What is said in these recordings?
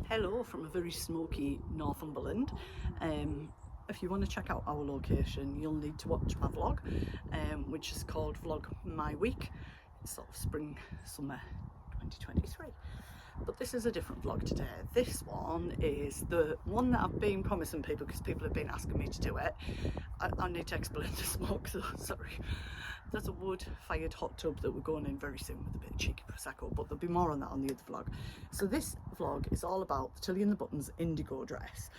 Hello from a very smoky Northumberland. If you want to check out our location, you'll need to watch my vlog, which is called Vlog My Week. It's sort of spring, summer 2023. But this is a different vlog today. This one is the one that I've been promising people because people have been asking me to do it. I need to explain the smoke, so sorry. There's a wood-fired hot tub that we're going in very soon with a bit of cheeky Prosecco, but there'll be more on that on the other vlog. So this vlog is all about Tilly and the Buttons Indigo Dress,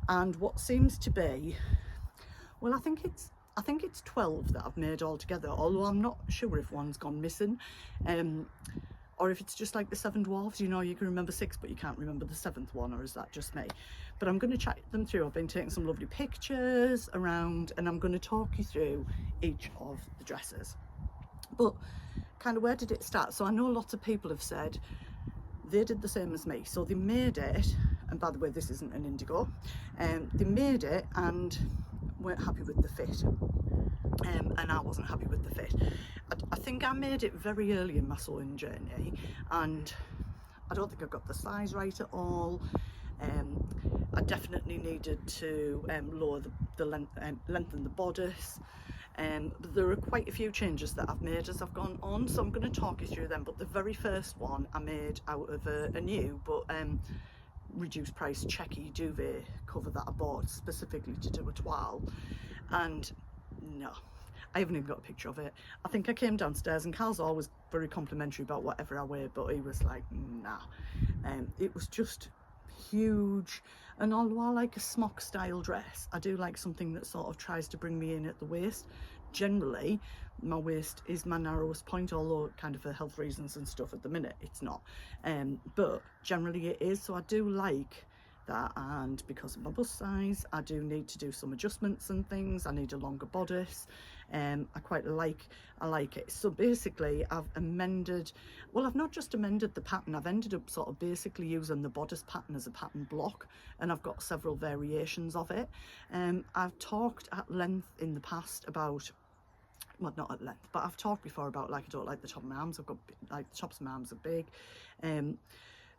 and what seems to be, well, I think it's 12 that I've made all together, although I'm not sure if one's gone missing. Or if it's just like the Seven Dwarfs, you know, you can remember 6 but you can't remember the 7th one, or is that just me? But I'm going to chat them through. I've been taking some lovely pictures around and I'm going to talk you through each of the dresses. But kind of where did it start? So I know lots of people have said they did the same as me. So they made it, and by the way, this isn't an indigo, they made it and weren't happy with the fit. And I wasn't happy with the fit. I think I made it very early in my sewing journey, and I don't think I got the size right at all. I definitely needed to lower the lengthen the bodice. But there are quite a few changes that I've made as I've gone on, so I'm going to talk you through them. But the very first one I made out of a new but reduced price checky duvet cover that I bought specifically to do a toile, and no, I haven't even got a picture of it. I think I came downstairs, and Carl's always very complimentary about whatever I wear, but he was like, nah. It was just huge, and although I like a smock style dress, I do like something that sort of tries to bring me in at the waist. Generally my waist is my narrowest point, although kind of for health reasons and stuff at the minute it's not, but generally it is, so I do like that. And because of my bust size, I do need to do some adjustments and things. I need a longer bodice. I like it. So basically I've amended, well, I've not just amended the pattern, I've ended up sort of basically using the bodice pattern as a pattern block, and I've got several variations of it. I've talked at length in the past about, well, not at length, but I've talked before about, like, I don't like the top of my arms. I've got, like, the tops of my arms are big.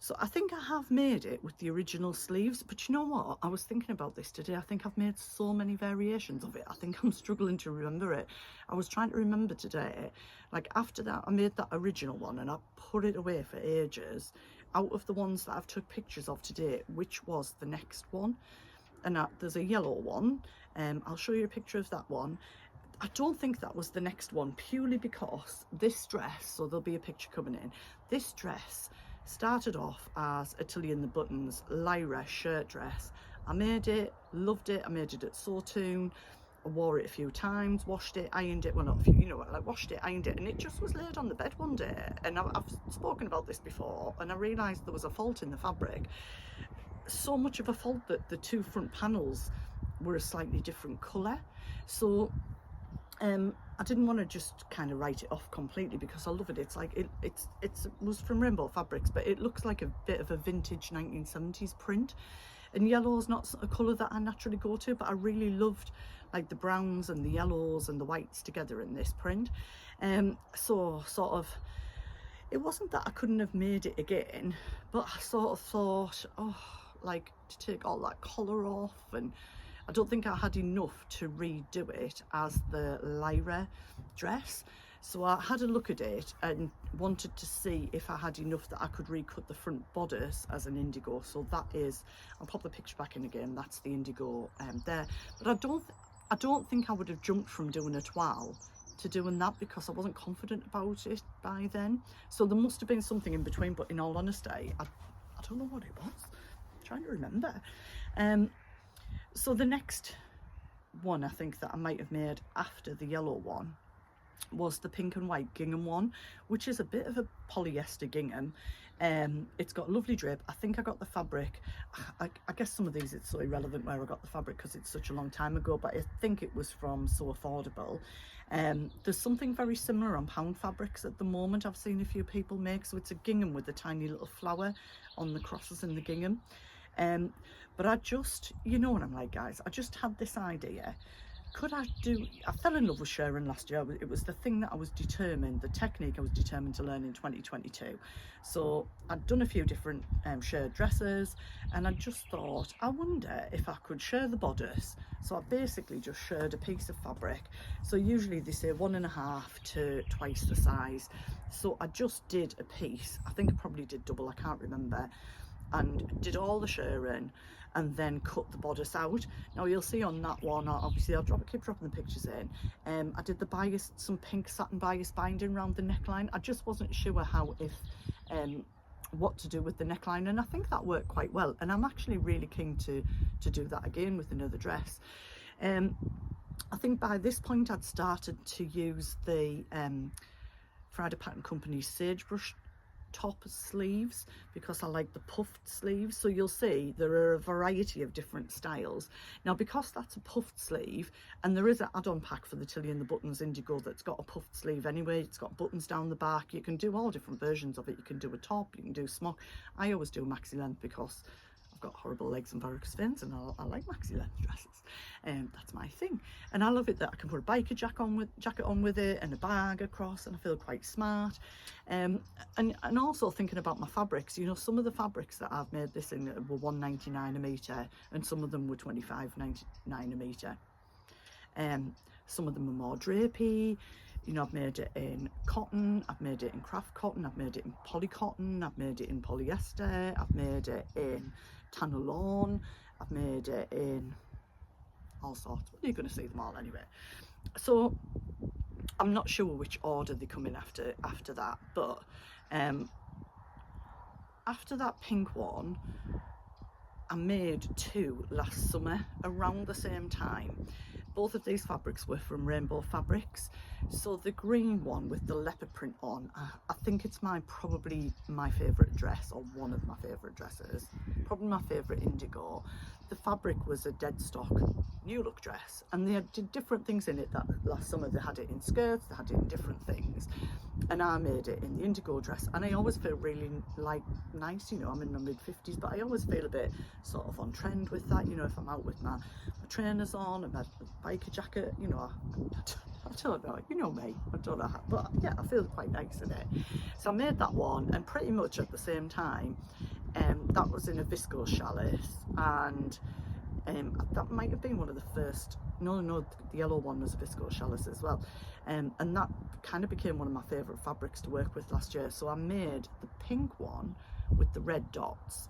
So I think I have made it with the original sleeves, but you know what? I was thinking about this today. I think I've made so many variations of it. I think I'm struggling to remember it. I was trying to remember today, like after that, I made that original one and I put it away for ages. Out of the ones that I've took pictures of today, which was the next one? And there's a yellow one. I'll show you a picture of that one. I don't think that was the next one, purely because this dress, so there'll be a picture coming in, this dress started off as a Tilly and the Buttons Lyra shirt dress. I made it, loved it. I made it at Sawtoon. I wore it a few times, washed it, ironed it, well, not a few, you know, like washed it, ironed it, and it just was laid on the bed one day. And I've spoken about this before, and I realised there was a fault in the fabric. So much of a fault that the two front panels were a slightly different colour. So I didn't want to just kind of write it off completely because I love it. It's like it was from Rainbow Fabrics, but it looks like a bit of a vintage 1970s print. And yellow's not a colour that I naturally go to, but I really loved like the browns and the yellows and the whites together in this print. So sort of, it wasn't that I couldn't have made it again, but I sort of thought, oh, like to take all that colour off, and I don't think I had enough to redo it as the Lyra dress. So I had a look at it and wanted to see if I had enough that I could recut the front bodice as an indigo. So that is, I'll pop the picture back in again, that's the indigo there. But I don't think I would have jumped from doing a toile to doing that because I wasn't confident about it by then. So there must have been something in between, but in all honesty, I don't know what it was. I'm trying to remember. So the next one I think that I might have made after the yellow one was the pink and white gingham one, which is a bit of a polyester gingham. It's got lovely drape. I think I got the fabric, I guess some of these it's so irrelevant where I got the fabric because it's such a long time ago, but I think it was from So Affordable. There's something very similar on Pound Fabrics at the moment I've seen a few people make. So it's a gingham with a tiny little flower on the crosses in the gingham. But I just, you know what I'm like, guys, I just had this idea I fell in love with shirring last year. It was the thing that I was determined, the technique I was determined to learn in 2022. So I'd done a few different shirred dresses, and I just thought, I wonder if I could shirr the bodice. So I basically just shirred a piece of fabric. So usually they say 1.5 to twice the size. So I just did a piece. I think I probably did double, I can't remember, and did all the shirring and then cut the bodice out. Now you'll see on that one, obviously I'll keep dropping the pictures in. I did the bias, some pink satin bias binding around the neckline. I just wasn't sure what to do with the neckline, and I think that worked quite well, and I'm actually really keen to do that again with another dress. I think by this point I'd started to use the Friday Pattern Company's sagebrush top sleeves because I like the puffed sleeves. So you'll see there are a variety of different styles. Now because that's a puffed sleeve, and there is an add-on pack for the Tilly and the Buttons Indigo that's got a puffed sleeve anyway, it's got buttons down the back, you can do all different versions of it. You can do a top, you can do smock. I always do maxi length because I've got horrible legs and varicose veins, and I like maxi length dresses. That's my thing, and I love it that I can put a biker jacket on with it and a bag across, and I feel quite smart. And also thinking about my fabrics, you know, some of the fabrics that I've made this in were £1.99 a metre, and some of them were £25.99 a metre. Some of them are more drapey. You know, I've made it in cotton, I've made it in craft cotton, I've made it in poly cotton, I've made it in polyester, I've made it in tannolon, I've made it in all sorts. Well, you're going to see them all anyway. So I'm not sure which order they come in after that, but after that pink one, I made two last summer around the same time. Both of these fabrics were from Rainbow Fabrics. So the green one with the leopard print on, I think it's probably my favourite dress, or one of my favourite dresses, probably my favourite indigo. The fabric was a dead stock new look dress, and they did different things in it. That last summer they had it in skirts, they had it in different things, and I made it in the indigo dress. And I always feel really nice, you know, I'm in my mid-50s, but I always feel a bit sort of on trend with that, you know, if I'm out with my trainers on and my biker jacket, you know, I don't know, you know me, I don't know how, but yeah, I feel quite nice in it. So I made that one, and pretty much at the same time, that was in a viscose chalice, and that might have been one of the first, no, the yellow one was a viscose chalice as well, and that kind of became one of my favourite fabrics to work with last year. So I made the pink one with the red dots,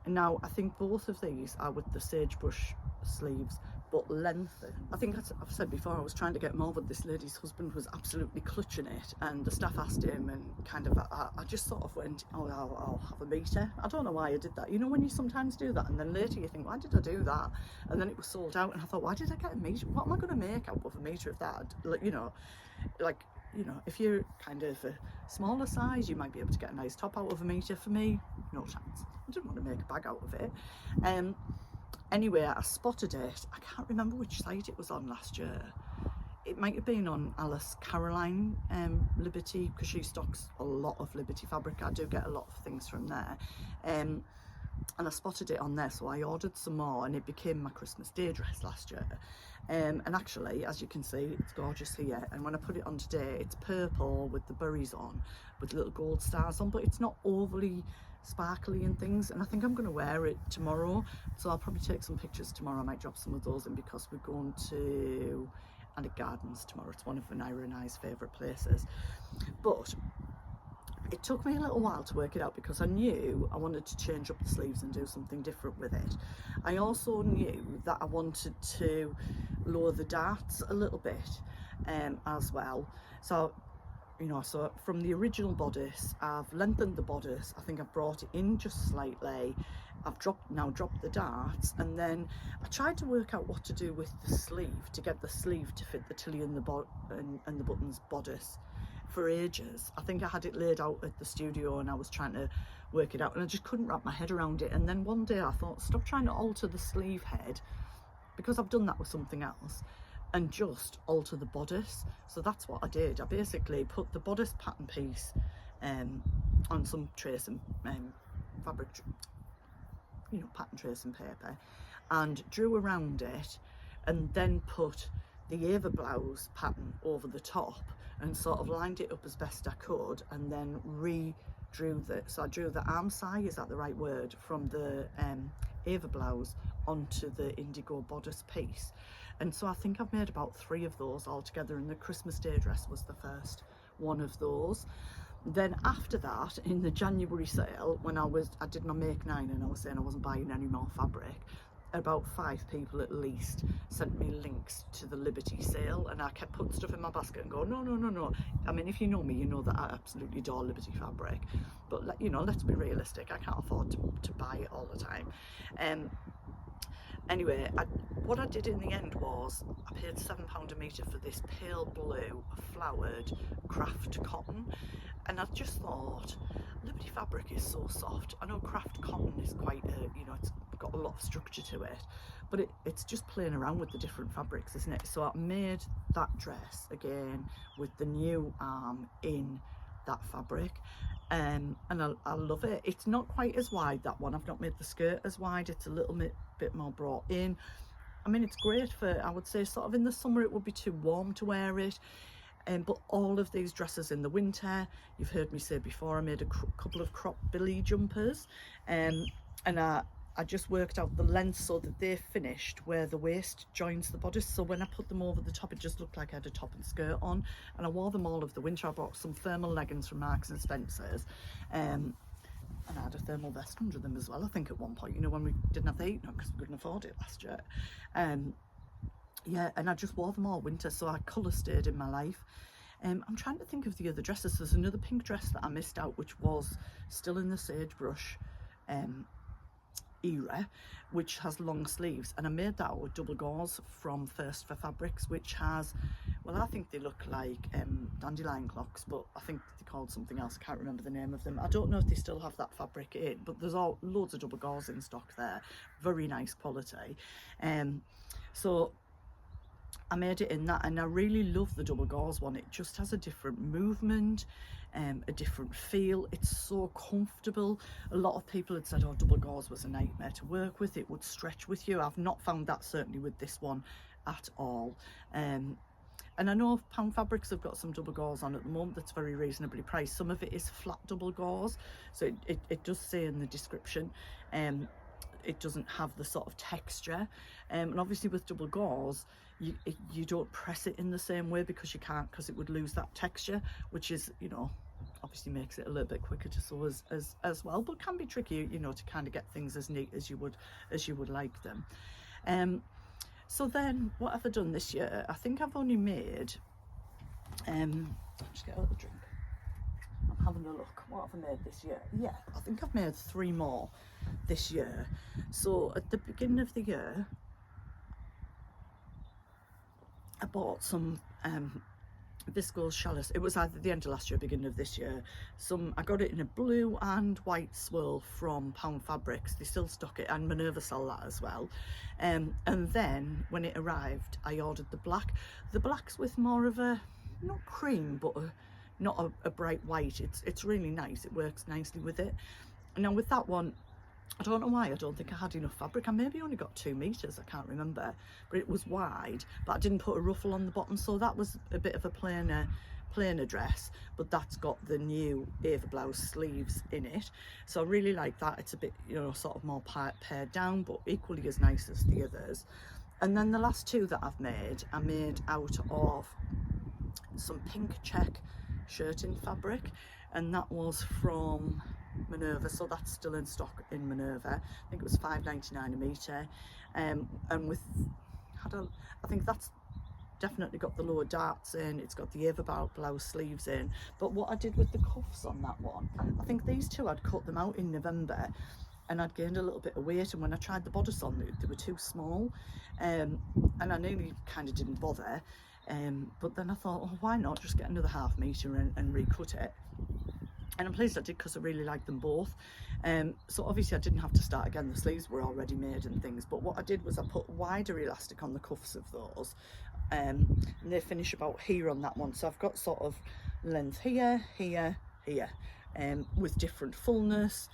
and now I think both of these are with the sagebrush sleeves, but lengthen. I think I've said before, I was trying to get more, but this lady's husband was absolutely clutching it, and the staff asked him, and kind of I just sort of went, oh, I'll have a metre. I don't know why I did that, you know, when you sometimes do that and then later you think, why did I do that? And then it was sold out, and I thought, why did I get a metre? What am I going to make out of a metre of that? Like, you know, if you're kind of a smaller size, you might be able to get a nice top out of a metre. For me, no chance. I didn't want to make a bag out of it. Anyway, I spotted it. I can't remember which site it was on last year. It might have been on Alice Caroline Liberty, because she stocks a lot of Liberty fabric. I do get a lot of things from there. And I spotted it on there, so I ordered some more, and it became my Christmas Day dress last year. And actually, as you can see, it's gorgeous here, and when I put it on today, it's purple with the berries on, with little gold stars on, but it's not overly sparkly and things. And I think I'm going to wear it tomorrow, so I'll probably take some pictures tomorrow. I might drop some of those in, because we're going to Alnwick Gardens tomorrow. It's one of Naira and I's favourite places. But it took me a little while to work it out, because I knew I wanted to change up the sleeves and do something different with it. I also knew that I wanted to lower the darts a little bit as well. So, you know, so from the original bodice, I've lengthened the bodice. I think I've brought it in just slightly. I've now dropped the darts, and then I tried to work out what to do with the sleeve, to get the sleeve to fit the Tilly and the Buttons bodice for ages. I think I had it laid out at the studio, and I was trying to work it out, and I just couldn't wrap my head around it. And then one day I thought, stop trying to alter the sleeve head, because I've done that with something else, and just alter the bodice. So that's what I did. I basically put the bodice pattern piece on some tracing fabric, you know, pattern tracing paper, and drew around it, and then put the Ava Blouse pattern over the top and sort of lined it up as best I could, and then redrew so I drew the arm side, is that the right word, from the Ava Blouse onto the Indigo bodice piece. And so I think I've made about 3 of those altogether, and the Christmas Day dress was the first one of those. Then after that, in the January sale, when I did my make 9 and I was saying I wasn't buying any more fabric, about 5 people at least sent me links to the Liberty sale, and I kept putting stuff in my basket and go, no. I mean, if you know me, you know that I absolutely adore Liberty fabric, but you know, let's be realistic, I can't afford to buy it all the time. Anyway, what I did in the end was I paid £7 a metre for this pale blue flowered craft cotton, and I just thought Liberty fabric is so soft. I know craft cotton is quite you know, it's got a lot of structure to it, but it's just playing around with the different fabrics, isn't it? So I made that dress again with the new arm in that fabric, and I love it. It's not quite as wide, that one. I've not made the skirt as wide, it's a little bit more brought in. I mean, it's great for, I would say, sort of in the summer it would be too warm to wear it, but all of these dresses in the winter, you've heard me say before, I made a couple of crop Billie jumpers, and I just worked out the length so that they finished where the waist joins the bodice, so when I put them over the top it just looked like I had a top and skirt on, and I wore them all of the winter. I bought some thermal leggings from Marks and Spencer's, and I had a thermal vest under them as well, I think, at one point, you know, when we didn't have the heat because we couldn't afford it last year. Yeah, and I just wore them all winter, so I colour stayed in my life. I'm trying to think of the other dresses. There's another pink dress that I missed out, which was still in the sagebrush era, which has long sleeves, and I made that out with double gauze from First for Fabrics, which has, well, I think they look like dandelion clocks, but I think they're called something else. I can't remember the name of them. I don't know if they still have that fabric in, but there's loads of double gauze in stock there, very nice quality. So I made it in that, and I really love the double gauze one. It just has a different movement, a different feel. It's so comfortable. A lot of people had said, oh, double gauze was a nightmare to work with, it would stretch with you. I've not found that, certainly with this one, at all. And I know Pound Fabrics have got some double gauze on at the moment that's very reasonably priced. Some of it is flat double gauze, so it does say in the description, it doesn't have the sort of texture, and obviously with double gauze you don't press it in the same way because you can't, because it would lose that texture, which is, you know, obviously makes it a little bit quicker to sew as well, but can be tricky, you know, to kind of get things as neat as you would like them. So then what have I done this year? I think I've only made just get out the drink. I'm having a look. What have I made this year? Yeah, I think I've made 3 more this year. So at the beginning of the year I bought some viscose challis. It was either the end of last year, beginning of this year. I got it in a blue and white swirl from Pound Fabrics. They still stock it, and Minerva sell that as well. And then when it arrived I ordered the black. The black's with more of a, not cream, but not a bright white. It's really nice, it works nicely with it. And now with that one, I don't know why, I don't think I had enough fabric. I maybe only got 2 meters, I can't remember, but it was wide, but I didn't put a ruffle on the bottom, so that was a bit of a plainer dress, but that's got the new Ava Blouse sleeves in it, so I really like that. It's a bit, you know, sort of more pared down, but equally as nice as the others. And then the last 2 that I've made, I made out of some pink check shirting fabric, and that was from Minerva, so that's still in stock in Minerva. I think it was £5.99 a metre, and with, I think that's definitely got the lower darts in, it's got the Ava Blouse sleeves in. But what I did with the cuffs on that one, I think these 2 I'd cut them out in November and I'd gained a little bit of weight, and when I tried the bodice on, they were too small, and I nearly kind of didn't bother. But then I thought, oh, why not just get another ½ metre and recut it. And I'm pleased I did, because I really like them both. So obviously I didn't have to start again, the sleeves were already made and things, but what I did was I put wider elastic on the cuffs of those, and they finish about here on that one. So I've got sort of length here, here, here, with different fullness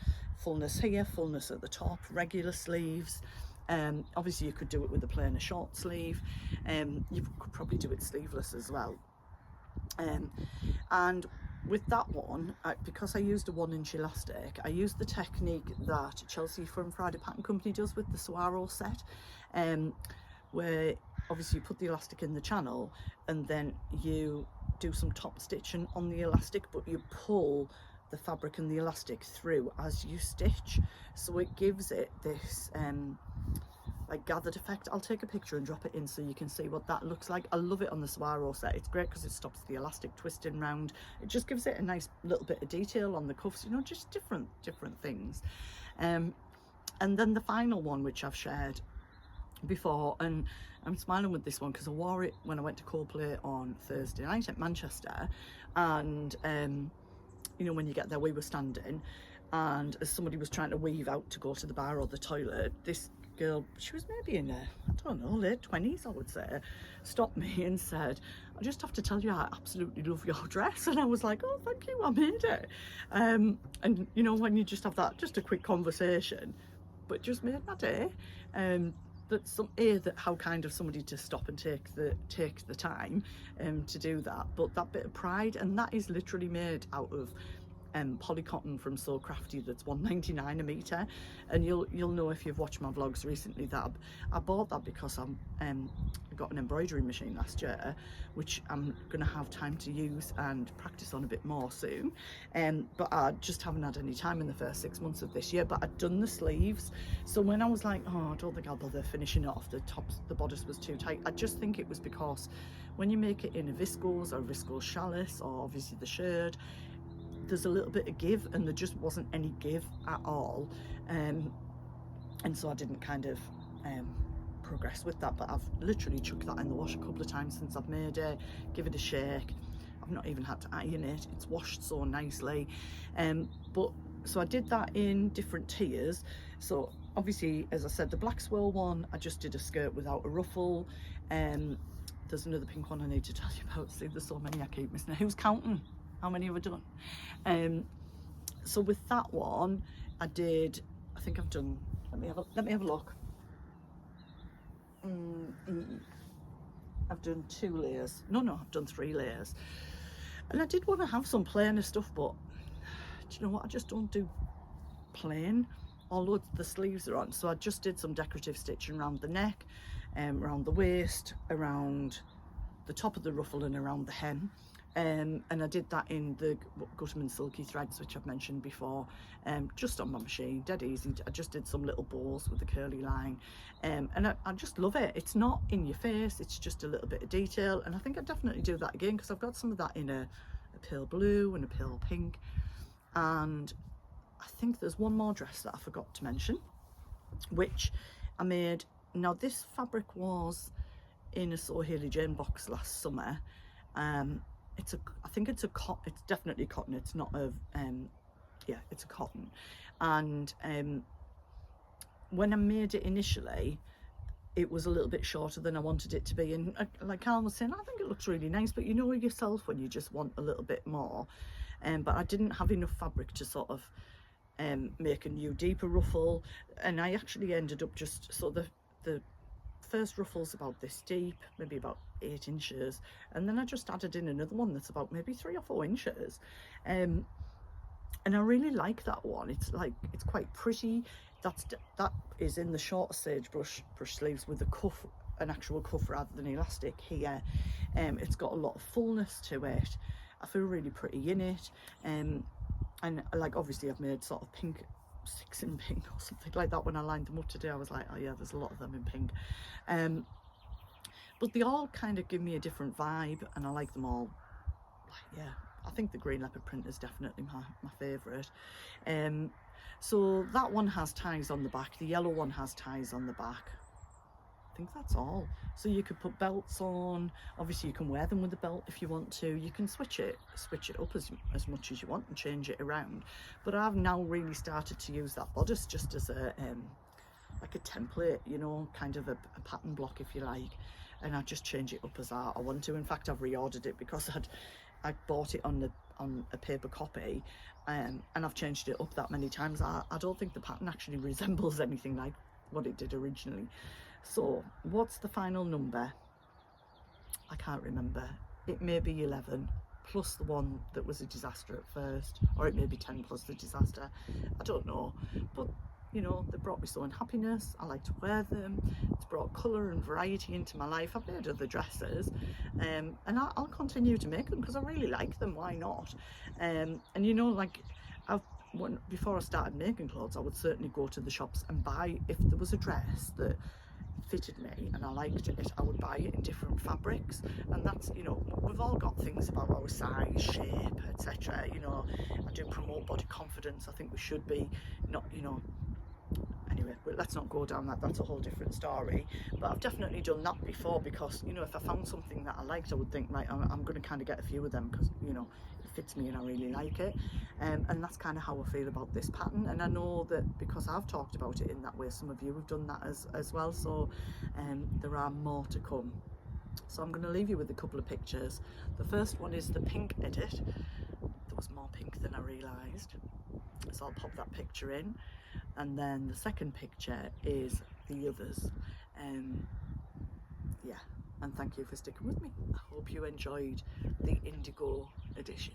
here, fullness at the top, regular sleeves, Obviously you could do it with a plain or short sleeve. You could probably do it sleeveless as well. And with that one, because I used a 1-inch elastic, I used the technique that Chelsea from Friday Pattern Company does with the Saguaro Set, where obviously you put the elastic in the channel and then you do some top stitching on the elastic, but you pull the fabric and the elastic through as you stitch, so it gives it this like gathered effect. I'll take a picture and drop it in so you can see what that looks like. I love it on the Saguaro Set. It's great because it stops the elastic twisting round. It just gives it a nice little bit of detail on the cuffs, you know, just different things. And then the final one, which I've shared before, and I'm smiling with this one because I wore it when I went to Coldplay on Thursday night at Manchester, and you know, when you get there, we were standing, and as somebody was trying to weave out to go to the bar or the toilet, this girl, she was maybe in her, I don't know, late 20s I would say, stopped me and said, I just have to tell you I absolutely love your dress. And I was like, oh thank you, I made it. And you know, when you just have that, just a quick conversation, but just made my day. That how kind of somebody to stop and take the time to do that, but that bit of pride. And that is literally made out of poly cotton from So Crafty, that's £1.99 a metre. And you'll know if you've watched my vlogs recently that I bought that because I got an embroidery machine last year, which I'm going to have time to use and practice on a bit more soon, but I just haven't had any time in the first 6 months of this year. But I'd done the sleeves, so when I was like, oh, I don't think I'll bother finishing it off, the bodice was too tight. I just think it was because when you make it in a viscose or viscose challis, or obviously the shirred, there's a little bit of give, and there just wasn't any give at all, and so I didn't kind of progress with that. But I've literally chucked that in the wash a couple of times since I've made it, give it a shake. I've not even had to iron it, it's washed so nicely. But so I did that in different tiers. So obviously, as I said, the black swirl one, I just did a skirt without a ruffle. There's another pink one I need to tell you about. See, there's so many I keep missing. Who's counting? How many have I done? So with that one, I think I've done, let me have a look. I've done 2 layers. No, I've done 3 layers. And I did want to have some plainer stuff, but do you know what? I just don't do plain, although the sleeves are on. So I just did some decorative stitching around the neck, around the waist, around the top of the ruffle and around the hem. And I did that in the Gutterman silky threads, which I've mentioned before, just on my machine, dead easy. I just did some little bows with the curly line, and I just love it. It's not in your face, it's just a little bit of detail, and I think I'd definitely do that again because I've got some of that in a pale blue and a pale pink. And I think there's one more dress that I forgot to mention, which I made. Now this fabric was in a So Hailey Jane box last summer. I think it's definitely cotton. It's not a, yeah, it's a cotton. And when I made it initially, it was a little bit shorter than I wanted it to be. And like Carl was saying, I think it looks really nice, but you know yourself when you just want a little bit more. But I didn't have enough fabric to sort of make a new deeper ruffle. And I actually ended up just, so the first ruffle's about this deep, maybe about 8 inches, and then I just added in another one that's about maybe 3 or 4 inches, and I really like that one. It's quite pretty. That is in the shorter sagebrush sleeves with a cuff, an actual cuff rather than elastic here. It's got a lot of fullness to it. I feel really pretty in it, and like obviously I've made sort of pink, 6 in pink or something like that. When I lined them up today, I was like, oh yeah, there's a lot of them in pink. But they all kind of give me a different vibe, and I like them all. Yeah, I think the green leopard print is definitely my favourite. So that one has ties on the back, the yellow one has ties on the back. I think that's all. So you could put belts on, obviously you can wear them with a belt if you want to. You can switch it up as much as you want and change it around. But I've now really started to use that bodice just as a like a template, you know, kind of a pattern block if you like, and I just change it up as I want to. In fact, I've reordered it because I bought it on a paper copy, and I've changed it up that many times. I don't think the pattern actually resembles anything like what it did originally. So what's the final number? I can't remember. It may be 11 plus the one that was a disaster at first, or it may be 10 plus the disaster. I don't know, but you know, they brought me so in happiness. I like to wear them. It's brought colour and variety into my life. I've made other dresses, and I'll continue to make them because I really like them. Why not? And you know, like before I started making clothes, I would certainly go to the shops and buy, if there was a dress that fitted me and I liked it, I would buy it in different fabrics. And that's, you know, we've all got things about our size, shape, etc. You know, I do promote body confidence. I think we should be, not, you know, anyway, but let's not go down that, that's a whole different story. But I've definitely done that before, because, you know, if I found something that I liked, I would think, right, I'm going to kind of get a few of them because, you know, it fits me and I really like it. And that's kind of how I feel about this pattern. And I know that because I've talked about it in that way, some of you have done that as well. So there are more to come. So I'm going to leave you with a couple of pictures. The first one is the pink edit. There was more pink than I realised, so I'll pop that picture in. And then the second picture is the others. Yeah, and thank you for sticking with me. I hope you enjoyed the Indigo edition.